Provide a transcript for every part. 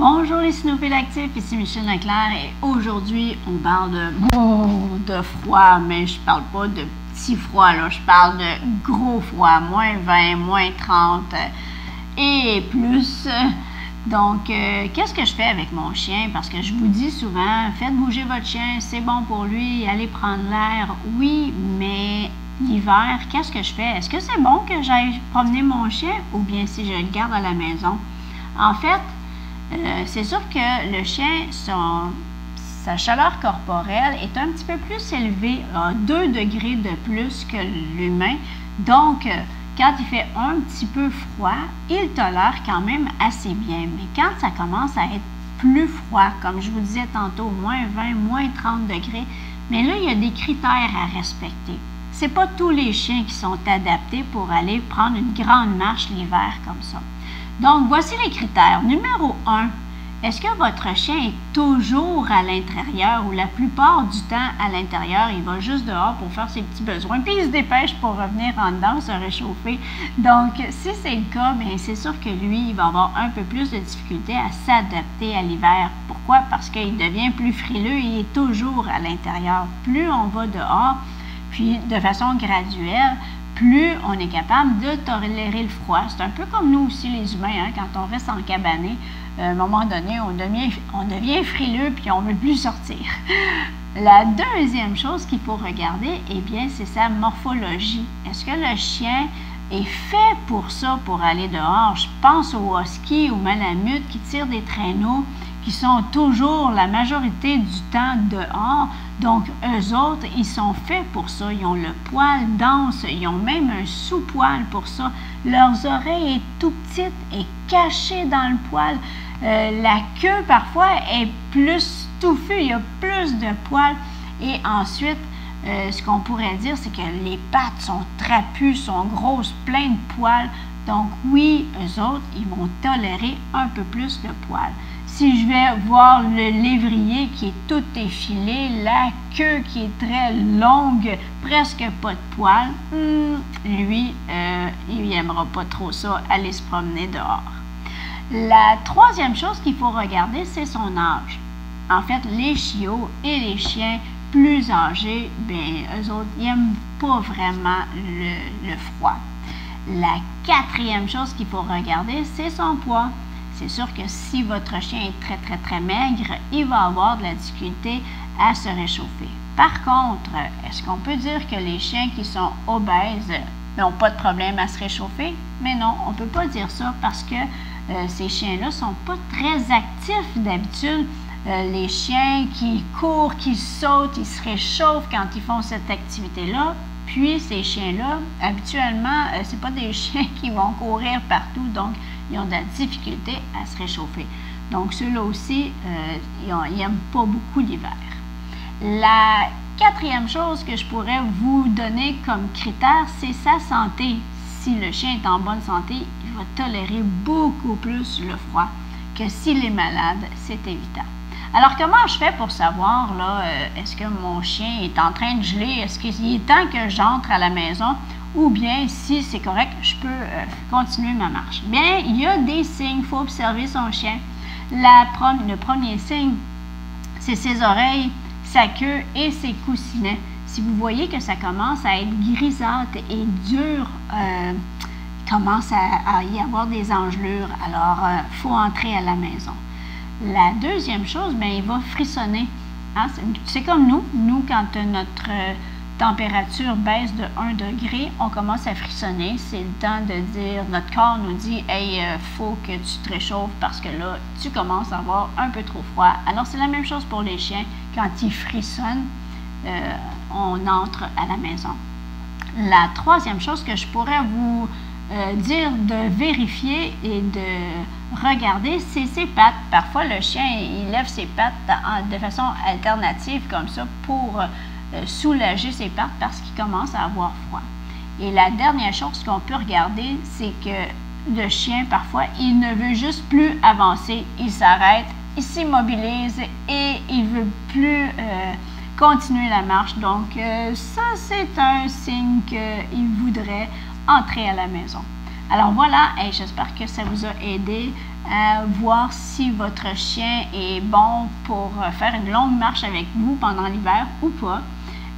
Bonjour les cynophiles actifs, ici Michel Leclerc et aujourd'hui on parle de froid, mais je parle pas de petit froid, là, je parle de gros froid, moins 20, moins 30 et plus. Donc, qu'est-ce que je fais avec mon chien? Parce que je vous dis souvent, faites bouger votre chien, c'est bon pour lui, allez prendre l'air, oui, mais l'hiver, qu'est-ce que je fais? Est-ce que c'est bon que j'aille promener mon chien ou bien si je le garde à la maison? En fait, c'est sûr que le chien, sa chaleur corporelle est un petit peu plus élevée, à 2 degrés de plus que l'humain. Donc, quand il fait un petit peu froid, il tolère quand même assez bien. Mais quand ça commence à être plus froid, comme je vous disais tantôt, moins 20, moins 30 degrés, mais là, il y a des critères à respecter. Ce n'est pas tous les chiens qui sont adaptés pour aller prendre une grande marche l'hiver comme ça. Donc, voici les critères. Numéro 1, est-ce que votre chien est toujours à l'intérieur ou la plupart du temps à l'intérieur? Il va juste dehors pour faire ses petits besoins, puis il se dépêche pour revenir en dedans, se réchauffer. Donc, si c'est le cas, bien, c'est sûr que lui, il va avoir un peu plus de difficulté à s'adapter à l'hiver. Pourquoi? Parce qu'il devient plus frileux et il est toujours à l'intérieur. Plus on va dehors, puis de façon graduelle, plus on est capable de tolérer le froid. C'est un peu comme nous aussi, les humains, hein, quand on reste en cabané, à un moment donné, on devient frileux puis on ne veut plus sortir. La deuxième chose qu'il faut regarder, eh bien, c'est sa morphologie. Est-ce que le chien est fait pour ça, pour aller dehors? Je pense aux huskies ou malamutes qui tirent des traîneaux, qui sont toujours la majorité du temps dehors. Donc, eux autres, ils sont faits pour ça. Ils ont le poil dense, ils ont même un sous-poil pour ça. Leurs oreilles sont tout petites et cachées dans le poil. La queue, parfois, est plus touffue, il y a plus de poils. Et ensuite, ce qu'on pourrait dire, c'est que les pattes sont trapues, sont grosses, pleines de poils. Donc, oui, eux autres, ils vont tolérer un peu plus le poil. Si je vais voir le lévrier qui est tout effilé, la queue qui est très longue, presque pas de poils, lui, il n'aimera pas trop ça, aller se promener dehors. La troisième chose qu'il faut regarder, c'est son âge. En fait, les chiots et les chiens plus âgés, bien, eux autres, ils n'aiment pas vraiment le froid. La quatrième chose qu'il faut regarder, c'est son poids. C'est sûr que si votre chien est très maigre, il va avoir de la difficulté à se réchauffer. Par contre, est-ce qu'on peut dire que les chiens qui sont obèses n'ont pas de problème à se réchauffer? Mais non, on ne peut pas dire ça parce que ces chiens-là ne sont pas très actifs d'habitude. Les chiens qui courent, qui sautent, ils se réchauffent quand ils font cette activité-là. Puis, ces chiens-là, habituellement, ce n'est pas des chiens qui vont courir partout, donc ils ont de la difficulté à se réchauffer. Donc, ceux-là aussi, ils n'aiment pas beaucoup l'hiver. La quatrième chose que je pourrais vous donner comme critère, c'est sa santé. Si le chien est en bonne santé, il va tolérer beaucoup plus le froid que s'il est malade, c'est évident. Alors, comment je fais pour savoir, là, est-ce que mon chien est en train de geler? Est-ce qu'il est temps que j'entre à la maison? Ou bien, si c'est correct, je peux continuer ma marche. Bien, il y a des signes, il faut observer son chien. Le premier signe, c'est ses oreilles, sa queue et ses coussinets. Si vous voyez que ça commence à être grisâtre et dur, il commence à y avoir des engelures, alors il faut entrer à la maison. La deuxième chose, bien, il va frissonner. Hein? C'est comme nous, quand notre température baisse de 1 degré, on commence à frissonner. C'est le temps de dire, notre corps nous dit, hey, faut que tu te réchauffes parce que là, tu commences à avoir un peu trop froid. Alors, c'est la même chose pour les chiens. Quand ils frissonnent, on entre à la maison. La troisième chose que je pourrais vous dire de vérifier et de regarder, c'est ses pattes. Parfois, le chien, il lève ses pattes de façon alternative comme ça pour soulager ses pattes parce qu'il commence à avoir froid. Et la dernière chose qu'on peut regarder, c'est que le chien, parfois, il ne veut juste plus avancer. Il s'arrête, il s'immobilise et il ne veut plus continuer la marche. Donc, ça, c'est un signe qu'il voudrait entrer à la maison. Alors voilà, et j'espère que ça vous a aidé voir si votre chien est bon pour faire une longue marche avec vous pendant l'hiver ou pas.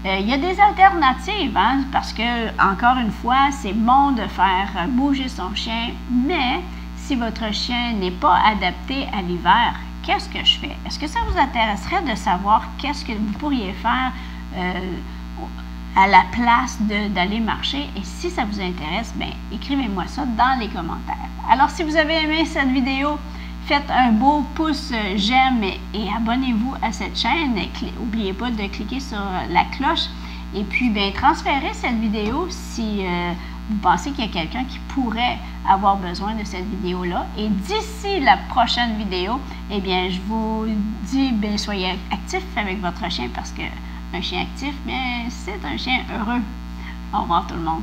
Il y a des alternatives, hein, parce que, encore une fois, c'est bon de faire bouger son chien, mais si votre chien n'est pas adapté à l'hiver, qu'est-ce que je fais? Est-ce que ça vous intéresserait de savoir qu'est-ce que vous pourriez faire à la place d'aller marcher? Et si ça vous intéresse, bien, écrivez-moi ça dans les commentaires. Alors, si vous avez aimé cette vidéo, faites un beau pouce j'aime et abonnez-vous à cette chaîne. N'oubliez pas de cliquer sur la cloche et puis, bien, transférez cette vidéo si vous pensez qu'il y a quelqu'un qui pourrait avoir besoin de cette vidéo-là. Et d'ici la prochaine vidéo, eh bien, je vous dis, bien, soyez actifs avec votre chien parce que un chien actif, bien, c'est un chien heureux. Au revoir tout le monde.